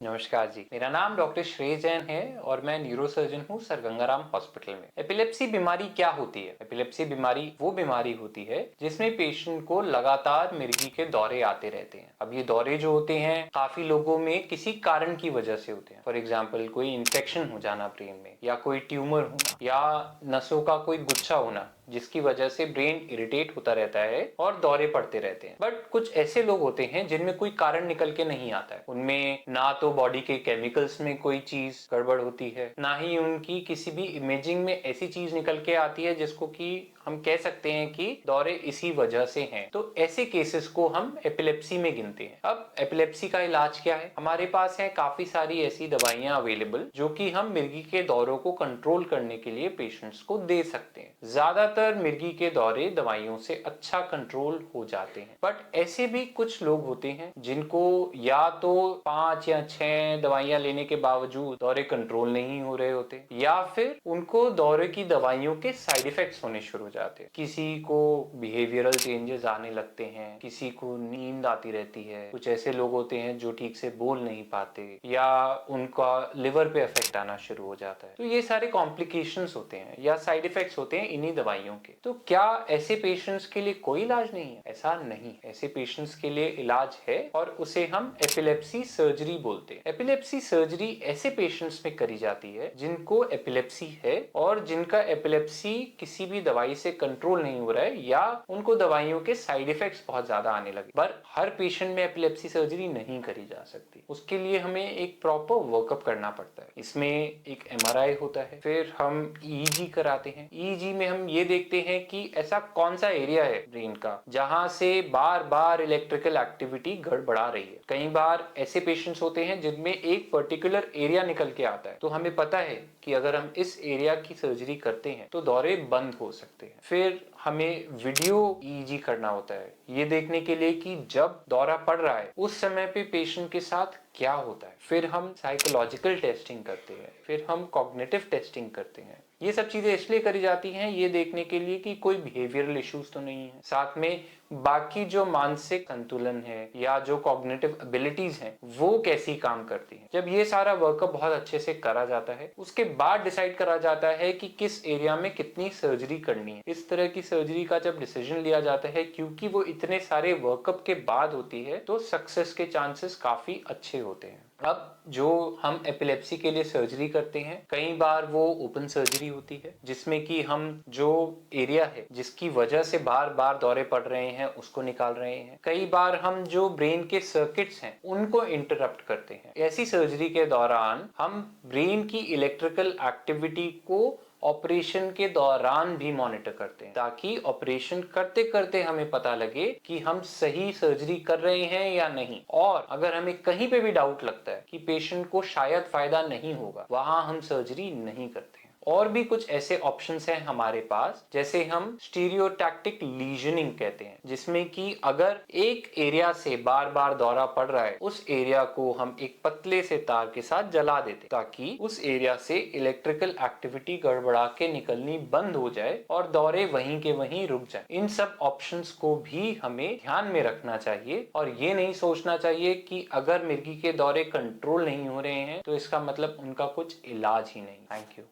नमस्कार जी, मेरा नाम डॉक्टर श्रेय जैन है और मैं न्यूरोसर्जन हूँ सर गंगाराम हॉस्पिटल में। एपिलेप्सी बीमारी क्या होती है? एपिलेप्सी बीमारी वो बीमारी होती है जिसमें पेशेंट को लगातार मिर्गी के दौरे आते रहते हैं। अब ये दौरे जो होते हैं काफी लोगों में किसी कारण की वजह से होते हैं। फॉर एग्जाम्पल कोई इन्फेक्शन हो जाना ब्रेन में, या कोई ट्यूमर होना, या नसों का कोई गुच्छा होना जिसकी वजह से ब्रेन इरिटेट होता रहता है और दौरे पड़ते रहते हैं। बट कुछ ऐसे लोग होते हैं जिनमें कोई कारण निकल के नहीं आता है। उनमें ना तो बॉडी के केमिकल्स में कोई चीज गड़बड़ होती है, ना ही उनकी किसी भी इमेजिंग में ऐसी चीज निकल के आती है जिसको कि हम कह सकते हैं कि दौरे इसी वजह से हैं। तो ऐसे केसेस को हम एपिलेप्सी में गिनते हैं। अब एपिलेप्सी का इलाज क्या है? हमारे पास है काफी सारी ऐसी दवाइयां अवेलेबल जो कि हम मिर्गी के दौरों को कंट्रोल करने के लिए पेशेंट्स को दे सकते हैं। ज्यादातर मिर्गी के दौरे दवाइयों से अच्छा कंट्रोल हो जाते हैं, बट ऐसे भी कुछ लोग होते हैं जिनको या तो 5 या 6 दवाइयां लेने के बावजूद दौरे कंट्रोल नहीं हो रहे होते, या फिर उनको दौरे की दवाइयों के साइड इफेक्ट्स होने शुरू हो जाते हैं। किसी को बिहेवियरल चेंजेस आने लगते हैं, किसी को नींद आती रहती है, कुछ ऐसे लोग होते हैं जो ठीक से बोल नहीं पाते, या उनका लिवर पे इफेक्ट आना शुरू हो जाता है। तो ये सारे कॉम्प्लिकेशंस होते हैं या साइड इफेक्ट्स होते हैं इन्हीं दवाइयों के। तो क्या ऐसे पेशेंट्स के लिए कोई इलाज नहीं है? ऐसा नहीं, ऐसे पेशेंट्स के लिए इलाज है और उसे हम एपिलेप्सी सर्जरी बोलते हैं। एपिलेप्सी सर्जरी ऐसे पेशेंट्स में करी जाती है जिनको एपिलेप्सी है और जिनका एपिलेप्सी किसी भी दवाई से कंट्रोल नहीं हो रहा है, या उनको दवाइयों के साइड इफेक्ट्स बहुत ज्यादा आने लगे। पर हर पेशेंट में एपिलेप्सी सर्जरी नहीं करी जा सकती। उसके लिए हमें एक प्रॉपर वर्कअप करना पड़ता है। इसमें एक एमआरआई होता है, फिर हम ईईजी कराते हैं। ईईजी में हम ये देखते हैं कि ऐसा कौन सा एरिया है ब्रेन का जहां से बार बार इलेक्ट्रिकल एक्टिविटी गड़बड़ा रही है। कई बार ऐसे पेशेंट्स होते हैं जिनमें एक पर्टिकुलर एरिया निकल के आता है, तो हमें पता है कि अगर हम इस एरिया की सर्जरी करते हैं तो दौरे बंद हो सकते हैं। फिर हमें वीडियो ईईजी करना होता है, ये देखने के लिए कि जब दौरा पड़ रहा है उस समय पे पेशेंट के साथ क्या होता है। फिर हम साइकोलॉजिकल टेस्टिंग करते हैं, फिर हम कॉग्निटिव टेस्टिंग करते हैं। ये सब चीजें इसलिए करी जाती हैं ये देखने के लिए कि कोई बिहेवियरल इश्यूज तो नहीं है, साथ में बाकी जो मानसिक संतुलन है या जो कॉग्निटिव एबिलिटीज हैं वो कैसी काम करती हैं। जब ये सारा वर्कअप बहुत अच्छे से करा जाता है उसके बाद डिसाइड करा जाता है कि किस एरिया में कितनी सर्जरी करनी है। इस तरह की सर्जरी का जब डिसीजन लिया जाता है, क्योंकि वो इतने सारे वर्कअप के बाद होती है, तो सक्सेस के चांसेस काफी अच्छे होते हैं। अब जो हम एपिलेप्सी के लिए सर्जरी करते हैं, कई बार वो ओपन सर्जरी होती है जिसमें कि हम जो एरिया है जिसकी वजह से बार बार दौरे पड़ रहे हैं उसको निकाल रहे हैं। कई बार हम जो ब्रेन के सर्किट्स हैं उनको इंटरप्ट करते हैं। ऐसी सर्जरी के दौरान हम ब्रेन की इलेक्ट्रिकल एक्टिविटी को ऑपरेशन के दौरान भी मॉनिटर करते हैं, ताकि ऑपरेशन करते करते हमें पता लगे कि हम सही सर्जरी कर रहे हैं या नहीं। और अगर हमें कहीं पे भी डाउट लगता है कि पेशेंट को शायद फायदा नहीं होगा, वहां हम सर्जरी नहीं करते हैं। और भी कुछ ऐसे ऑप्शंस हैं हमारे पास, जैसे हम स्टीरियोटैक्टिक लीजनिंग कहते हैं, जिसमें कि अगर एक एरिया से बार बार दौरा पड़ रहा है उस एरिया को हम एक पतले से तार के साथ जला देते हैं, ताकि उस एरिया से इलेक्ट्रिकल एक्टिविटी गड़बड़ा के निकलनी बंद हो जाए और दौरे वहीं के वहीं रुक जाए। इन सब ऑप्शंस को भी हमें ध्यान में रखना चाहिए और ये नहीं सोचना चाहिए कि अगर मिर्गी के दौरे कंट्रोल नहीं हो रहे हैं तो इसका मतलब उनका कुछ इलाज ही नहीं। Thank you.